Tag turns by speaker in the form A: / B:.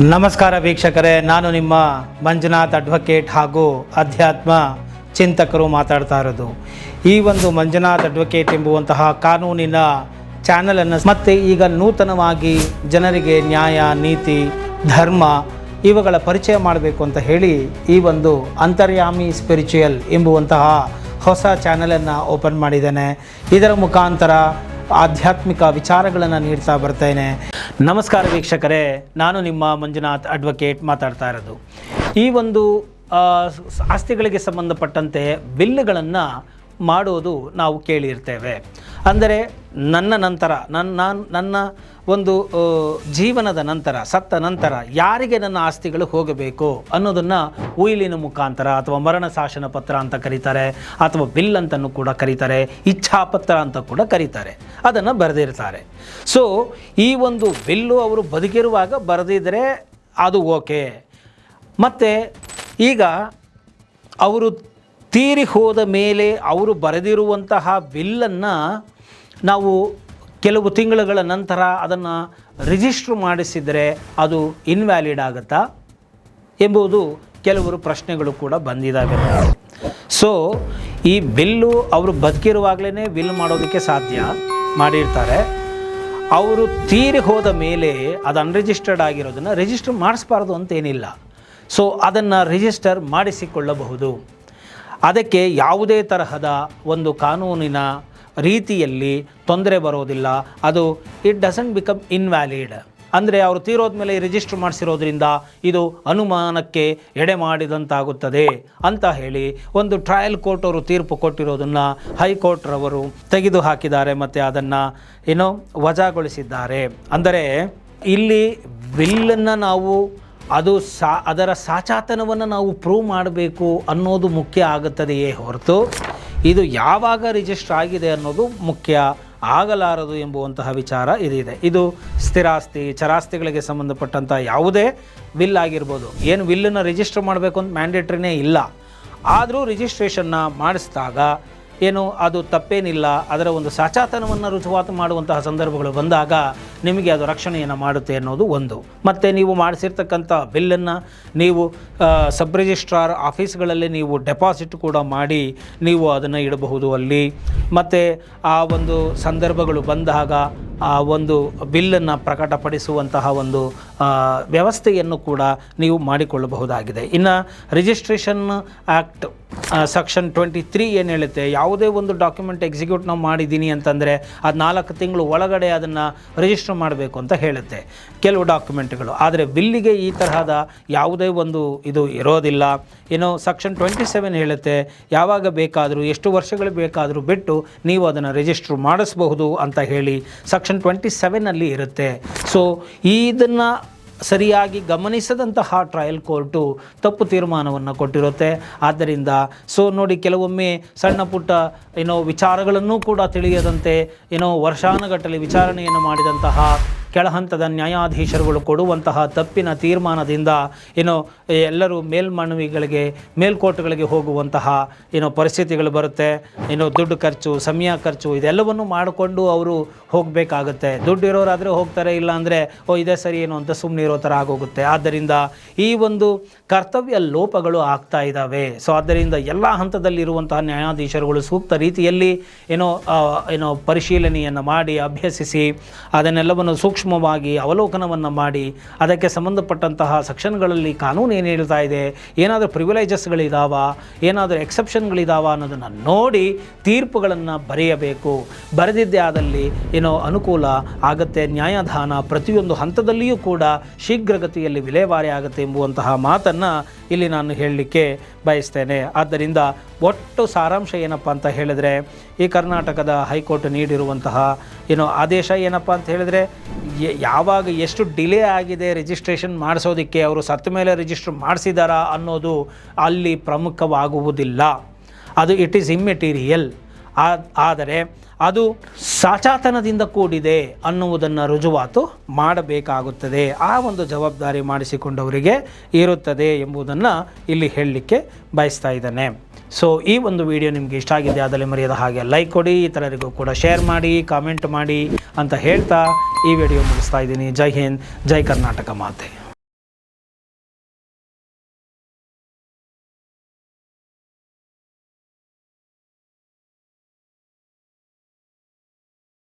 A: ನಮಸ್ಕಾರ ವೀಕ್ಷಕರೇ, ನಾನು ನಿಮ್ಮ ಮಂಜುನಾಥ್ ಅಡ್ವೊಕೇಟ್ ಹಾಗೂ ಅಧ್ಯಾತ್ಮ ಚಿಂತಕರು ಮಾತಾಡ್ತಾ ಇರೋದು. ಈ ಒಂದು ಮಂಜುನಾಥ್ ಅಡ್ವೊಕೇಟ್ ಎಂಬುವಂತಹ ಕಾನೂನಿನ ಚಾನಲನ್ನು ಮತ್ತೆ ಈಗ ನೂತನವಾಗಿ ಜನರಿಗೆ ನ್ಯಾಯ, ನೀತಿ, ಧರ್ಮ ಇವುಗಳ ಪರಿಚಯ ಮಾಡಬೇಕು ಅಂತ ಹೇಳಿ ಈ ಒಂದು ಅಂತರ್ಯಾಮಿ ಸ್ಪಿರಿಚುಯಲ್ ಎಂಬುವಂತಹ ಹೊಸ ಚಾನಲನ್ನು ಓಪನ್ ಮಾಡಿದ್ದೇನೆ. ಇದರ ಮುಖಾಂತರ ಆಧ್ಯಾತ್ಮಿಕ ವಿಚಾರಗಳನ್ನು ನೀಡ್ತಾ ಬರ್ತೇನೆ. ನಮಸ್ಕಾರ ವೀಕ್ಷಕರೇ, ನಾನು ನಿಮ್ಮ ಮಂಜುನಾಥ್ ಅಡ್ವೊಕೇಟ್ ಮಾತಾಡ್ತಾ ಇರೋದು. ಈ ಒಂದು ಆಸ್ತಿಗಳಿಗೆ ಸಂಬಂಧಪಟ್ಟಂತೆ ಬಿಲ್ಗಳನ್ನು ಮಾಡೋದು ನಾವು ಕೇಳಿರ್ತೇವೆ. ಅಂದರೆ ನನ್ನ ನಂತರ ನನ್ನ ಒಂದು ಜೀವನದ ನಂತರ, ಸತ್ತ ನಂತರ ಯಾರಿಗೆ ನನ್ನ ಆಸ್ತಿಗಳು ಹೋಗಬೇಕು ಅನ್ನೋದನ್ನು ಉಯಿಲಿನ ಮುಖಾಂತರ ಅಥವಾ ಮರಣ ಶಾಸನ ಪತ್ರ ಅಂತ ಕರೀತಾರೆ, ಅಥವಾ ಬಿಲ್ ಅಂತಲೂ ಕೂಡ ಕರೀತಾರೆ, ಇಚ್ಛಾಪತ್ರ ಅಂತ ಕೂಡ ಕರೀತಾರೆ. ಅದನ್ನು ಬರೆದಿರ್ತಾರೆ. ಸೊ ಈ ಒಂದು ಬಿಲ್ಲು ಅವರು ಬದುಕಿರುವಾಗ ಬರೆದಿದ್ದರೆ ಅದು ಓಕೆ. ಮತ್ತು ಈಗ ಅವರು ತೀರಿ ಹೋದ ಮೇಲೆ ಅವರು ಬರೆದಿರುವಂತಹ ಬಿಲ್ಲನ್ನು ನಾವು ಕೆಲವು ತಿಂಗಳುಗಳ ನಂತರ ಅದನ್ನು ರಿಜಿಸ್ಟ್ರ್ ಮಾಡಿಸಿದರೆ ಅದು ಇನ್ವ್ಯಾಲಿಡ್ ಆಗುತ್ತಾ ಎಂಬುದು ಕೆಲವರು ಪ್ರಶ್ನೆಗಳು ಕೂಡ ಬಂದಿದ್ದಾವೆ. ಸೊ ಈ ಬಿಲ್ಲು ಅವರು ಬದುಕಿರುವಾಗಲೇ ಬಿಲ್ ಮಾಡೋದಕ್ಕೆ ಸಾಧ್ಯ ಮಾಡಿರ್ತಾರೆ. ಅವರು ತೀರಿ ಹೋದ ಮೇಲೆ ಅದು ಅನ್ರಿಜಿಸ್ಟರ್ಡ್ ಆಗಿರೋದನ್ನು ರಿಜಿಸ್ಟರ್ ಮಾಡಿಸ್ಬಾರ್ದು ಅಂತೇನಿಲ್ಲ. ಸೊ ಅದನ್ನು ರಿಜಿಸ್ಟರ್ ಮಾಡಿಸಿಕೊಳ್ಳಬಹುದು. ಅದಕ್ಕೆ ಯಾವುದೇ ತರಹದ ಒಂದು ಕಾನೂನಿನ ರೀತಿಯಲ್ಲಿ ತೊಂದರೆ ಬರೋದಿಲ್ಲ. ಅದು ಇಟ್ ಡಸಂಟ್ ಬಿಕಮ್ ಇನ್ವ್ಯಾಲಿಡ್. ಅಂದರೆ ಅವರು ತೀರೋದ ಮೇಲೆ ರಿಜಿಸ್ಟರ್ ಮಾಡಿಸಿರೋದ್ರಿಂದ ಇದು ಅನುಮಾನಕ್ಕೆ ಎಡೆ ಮಾಡಿದಂತಾಗುತ್ತದೆ ಅಂತ ಹೇಳಿ ಒಂದು ಟ್ರಯಲ್ ಕೋರ್ಟ್ ಅವರು ತೀರ್ಪು ಕೊಟ್ಟಿರೋದನ್ನು ಹೈಕೋರ್ಟ್ರವರು ತೆಗೆದು ಹಾಕಿದ್ದಾರೆ ಮತ್ತು ಅದನ್ನು ವಜಾಗೊಳಿಸಿದ್ದಾರೆ. ಅಂದರೆ ಇಲ್ಲಿ ಬಿಲ್ಲನ್ನು ನಾವು ಅದರ ಸಾಚಾತನವನ್ನು ನಾವು ಪ್ರೂವ್ ಮಾಡಬೇಕು ಅನ್ನೋದು ಮುಖ್ಯ ಆಗುತ್ತದೆಯೇ ಹೊರತು ಇದು ಯಾವಾಗ ರಿಜಿಸ್ಟರ್ ಆಗಿದೆ ಅನ್ನೋದು ಮುಖ್ಯ ಆಗಲಾರದು ಎಂಬುವಂತಹ ವಿಚಾರ ಇದಿದೆ. ಇದು ಸ್ಥಿರಾಸ್ತಿ, ಚರಾಸ್ತಿಗಳಿಗೆ ಸಂಬಂಧಪಟ್ಟಂಥ ಯಾವುದೇ ಬಿಲ್ ಆಗಿರ್ಬೋದು. ಏನು ಬಿಲ್ಲನ್ನು ರಿಜಿಸ್ಟರ್ ಮಾಡಬೇಕು ಅಂತ ಮ್ಯಾಂಡೇಟ್ರಿನೇ ಇಲ್ಲ. ಆದರೂ ರಿಜಿಸ್ಟ್ರೇಷನ್ನ ಮಾಡಿಸಿದಾಗ ಅದು ತಪ್ಪೇನಿಲ್ಲ. ಅದರ ಒಂದು ಸಾಚಾತನವನ್ನು ರುಜುವಾತು ಮಾಡುವಂತಹ ಸಂದರ್ಭಗಳು ಬಂದಾಗ ನಿಮಗೆ ಅದು ರಕ್ಷಣೆಯನ್ನು ಮಾಡುತ್ತೆ ಅನ್ನೋದು ಒಂದು. ಮತ್ತು ನೀವು ಮಾಡಿಸಿರ್ತಕ್ಕಂಥ ಬಿಲ್ಲನ್ನು ನೀವು ಸಬ್ ರಿಜಿಸ್ಟ್ರಾರ್ ಆಫೀಸ್ಗಳಲ್ಲಿ ನೀವು ಡೆಪಾಸಿಟ್ ಕೂಡ ಮಾಡಿ ನೀವು ಅದನ್ನು ಇಡಬಹುದು ಅಲ್ಲಿ. ಮತ್ತು ಆ ಒಂದು ಸಂದರ್ಭಗಳು ಬಂದಾಗ ಆ ಒಂದು ಬಿಲ್ಲನ್ನು ಪ್ರಕಟಪಡಿಸುವಂತಹ ಒಂದು ವ್ಯವಸ್ಥೆಯನ್ನು ಕೂಡ ನೀವು ಮಾಡಿಕೊಳ್ಳಬಹುದಾಗಿದೆ. ಇನ್ನು ರಿಜಿಸ್ಟ್ರೇಷನ್ ಆ್ಯಕ್ಟ್ ಸೆಕ್ಷನ್ 23 ಏನು ಹೇಳುತ್ತೆ, ಯಾವುದೇ ಒಂದು ಡಾಕ್ಯುಮೆಂಟ್ ಎಕ್ಸಿಕ್ಯೂಟ್ ನಾವು ಮಾಡಿದ್ದೀನಿ ಅಂತಂದರೆ ಅದು 4 ತಿಂಗಳು ಒಳಗಡೆ ಅದನ್ನು ರಿಜಿಸ್ಟರ್ ಮಾಡಬೇಕು ಅಂತ ಹೇಳುತ್ತೆ ಕೆಲವು ಡಾಕ್ಯುಮೆಂಟ್ಗಳು. ಆದರೆ ಬಿಲ್ಲಿಗೆ ಈ ತರಹದ ಯಾವುದೇ ಒಂದು ಇದು ಇರೋದಿಲ್ಲ. ಸೆಕ್ಷನ್ 27 ಹೇಳುತ್ತೆ, ಯಾವಾಗ ಬೇಕಾದರೂ ಎಷ್ಟು ವರ್ಷಗಳು ಬೇಕಾದರೂ ಬಿಟ್ಟು ನೀವು ಅದನ್ನು ರಿಜಿಸ್ಟರ್ ಮಾಡಿಸಬಹುದು ಅಂತ ಹೇಳಿ ಸೆಕ್ಷನ್ 27 ಇರುತ್ತೆ. ಸೊ ಇದನ್ನು ಸರಿಯಾಗಿ ಗಮನಿಸದಂತಹ ಟ್ರಯಲ್ ಕೋರ್ಟು ತಪ್ಪು ತೀರ್ಮಾನವನ್ನು ಕೊಟ್ಟಿರುತ್ತೆ. ಆದ್ದರಿಂದ ನೋಡಿ, ಕೆಲವೊಮ್ಮೆ ಸಣ್ಣ ಪುಟ್ಟ ವಿಚಾರಗಳನ್ನು ಕೂಡ ತಿಳಿಯದಂತೆ ವರ್ಷಾನುಗಟ್ಟಲೆ ವಿಚಾರಣೆಯನ್ನು ಮಾಡಿದಂತಹ ಕೆಳಹಂತದ ನ್ಯಾಯಾಧೀಶರುಗಳು ಕೊಡುವಂತಹ ತಪ್ಪಿನ ತೀರ್ಮಾನದಿಂದ ಎಲ್ಲರೂ ಮೇಲ್ಕೋರ್ಟ್ಗಳಿಗೆ ಹೋಗುವಂತಹ ಪರಿಸ್ಥಿತಿಗಳು ಬರುತ್ತೆ. ದುಡ್ಡು ಖರ್ಚು, ಸಮಯ ಖರ್ಚು ಇದೆಲ್ಲವನ್ನು ಮಾಡಿಕೊಂಡು ಅವರು ಹೋಗಬೇಕಾಗುತ್ತೆ. ದುಡ್ಡು ಇರೋರಾದರೆ ಹೋಗ್ತಾರೆ, ಇಲ್ಲ ಅಂದರೆ ಇದೇ ಸರಿ ಅಂತ ಸುಮ್ಮನೆ ಇರೋ ಥರ ಆಗೋಗುತ್ತೆ. ಆದ್ದರಿಂದ ಈ ಒಂದು ಕರ್ತವ್ಯ ಲೋಪಗಳು ಆಗ್ತಾ ಇದ್ದಾವೆ. ಸೊ ಆದ್ದರಿಂದ ಎಲ್ಲ ಹಂತದಲ್ಲಿರುವಂತಹ ನ್ಯಾಯಾಧೀಶರುಗಳು ಸೂಕ್ತ ರೀತಿಯಲ್ಲಿ ಪರಿಶೀಲನೆಯನ್ನು ಮಾಡಿ ಅಭ್ಯಸಿಸಿ ಅದನ್ನೆಲ್ಲವನ್ನು ಸೂಕ್ಷ್ಮವಾಗಿ ಅವಲೋಕನವನ್ನು ಮಾಡಿ ಅದಕ್ಕೆ ಸಂಬಂಧಪಟ್ಟಂತಹ ಸೆಕ್ಷನ್ಗಳಲ್ಲಿ ಕಾನೂನು ಏನು ಹೇಳ್ತಾ ಇದೆ, ಏನಾದರೂ ಪ್ರಿವಿಲೇಜಸ್ಗಳಿದಾವ, ಏನಾದರೂ ಎಕ್ಸೆಪ್ಷನ್ಗಳಿದಾವ ಅನ್ನೋದನ್ನು ನೋಡಿ ತೀರ್ಪುಗಳನ್ನು ಬರೆಯಬೇಕು. ಬರೆದಿದ್ದೇ ಆದಲ್ಲಿ ಅನುಕೂಲ ಆಗುತ್ತೆ. ನ್ಯಾಯದಾನ ಪ್ರತಿಯೊಂದು ಹಂತದಲ್ಲಿಯೂ ಕೂಡ ಶೀಘ್ರಗತಿಯಲ್ಲಿ ವಿಲೇವಾರಿ ಆಗುತ್ತೆ ಎಂಬುವಂತಹ ಮಾತನ್ನು ಇಲ್ಲಿ ನಾನು ಹೇಳಲಿಕ್ಕೆ ಬಯಸ್ತೇನೆ. ಆದ್ದರಿಂದ ಒಟ್ಟು ಸಾರಾಂಶ ಏನಪ್ಪ ಅಂತ ಹೇಳಿದರೆ, ಈ ಕರ್ನಾಟಕದ ಹೈಕೋರ್ಟ್ ನೀಡಿರುವಂತಹ ಆದೇಶ ಏನಪ್ಪ ಅಂತ ಹೇಳಿದರೆ, ಯಾವಾಗ ಎಷ್ಟು ಡಿಲೇ ಆಗಿದೆ ರಿಜಿಸ್ಟ್ರೇಷನ್ ಮಾಡಿಸೋದಕ್ಕೆ, ಅವರು ಸತ್ತ ಮೇಲೆ ರಿಜಿಸ್ಟರ್ ಮಾಡಿಸಿದಾರಾ ಅನ್ನೋದು ಅಲ್ಲಿ ಪ್ರಮುಖವಾಗುವುದಿಲ್ಲ. ಅದು ಇಟ್ ಈಸ್ ಇಮ್ಮೆಟೀರಿಯಲ್. ಆದರೆ ಅದು ಸಾಚಾತನದಿಂದ ಕೂಡಿದೆ ಅನ್ನುವುದನ್ನು ರುಜುವಾತು ಮಾಡಬೇಕಾಗುತ್ತದೆ. ಆ ಒಂದು ಜವಾಬ್ದಾರಿ ಮಾಡಿಸಿಕೊಂಡವರಿಗೆ ಇರುತ್ತದೆ ಎಂಬುದನ್ನು ಇಲ್ಲಿ ಹೇಳಲಿಕ್ಕೆ ಬಯಸ್ತಾ ಇದ್ದೇನೆ. ಸೊ ಈ ಒಂದು ವಿಡಿಯೋ ನಿಮಗೆ ಇಷ್ಟ ಆಗಿದೆ ಆದಲ್ಲಿ ಮರೆಯದ ಹಾಗೆ ಲೈಕ್ ಕೊಡಿ, ಇತರರಿಗೂ ಕೂಡ ಶೇರ್ ಮಾಡಿ, ಕಾಮೆಂಟ್ ಮಾಡಿ ಅಂತ ಹೇಳ್ತಾ ಈ ವಿಡಿಯೋ ಮುಗಿಸ್ತಾ ಇದ್ದೀನಿ. ಜೈ ಹಿಂದ್, ಜೈ ಕರ್ನಾಟಕ ಮಾತೆ.